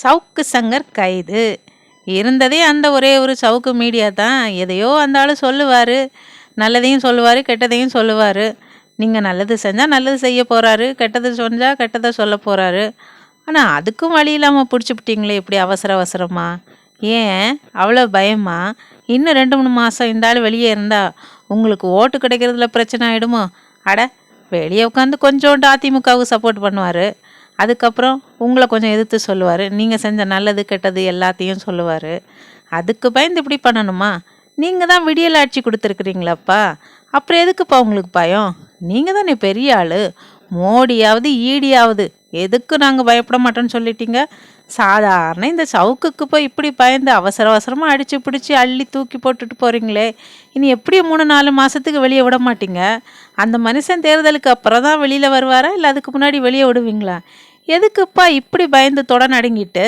சவுக்கு சங்கர் கைது. இருந்ததே அந்த ஒரே ஒரு சவுக்கு மீடியா தான். எதையோ அந்த ஆள் சொல்லுவார், நல்லதையும் சொல்லுவார், கெட்டதையும் சொல்லுவார். நீங்கள் நல்லது செஞ்சால் நல்லது செய்ய போகிறாரு, கெட்டது செஞ்சால் கெட்டதை சொல்ல போகிறாரு. ஆனால் அதுக்கும் வழி இல்லாமல் பிடிச்சிப்பிட்டிங்களே இப்படி அவசர அவசரமா? ஏன் அவ்வளோ பயமா? இன்னும் 2-3 மாதம் இந்த ஆள் வெளியே இருந்தால் உங்களுக்கு ஓட்டு கிடைக்கிறதுல பிரச்சனை ஆகிடுமோ? அட, வெளியே உட்காந்து கொஞ்சோண்டு அதிமுகவுக்கு சப்போர்ட் பண்ணுவார், அதுக்கப்புறம் உங்களை கொஞ்சம் எதிர்த்து சொல்லுவார், நீங்கள் செஞ்ச நல்லது கெட்டது எல்லாத்தையும் சொல்லுவார். அதுக்கு பயந்து இப்படி பண்ணணுமா? நீங்கள் தான் விடியல் ஆட்சி கொடுத்துருக்குறீங்களாப்பா, அப்புறம் எதுக்குப்பா உங்களுக்கு பயம்? நீங்கள் தானே பெரிய ஆள். மோடியாவது ஈடியாவது எதுக்கு நாங்கள் பயப்பட மாட்டோன்னு சொல்லிட்டீங்க. சாதாரண இந்த சவுக்குக்கு போய் இப்படி பயந்து அவசர அவசரமாக அடித்து பிடிச்சி அள்ளி தூக்கி போட்டுட்டு போகிறீங்களே, இனி எப்படி 3-4 மாதத்துக்கு வெளியே விட மாட்டீங்க? அந்த மனுஷன் தேர்தலுக்கு அப்புறம் தான் வெளியில் வருவாரா, இல்லை அதுக்கு முன்னாடி வெளியே விடுவீங்களா? எதுக்குப்பா இப்படி பயந்து தொட நடுங்கிட்டு?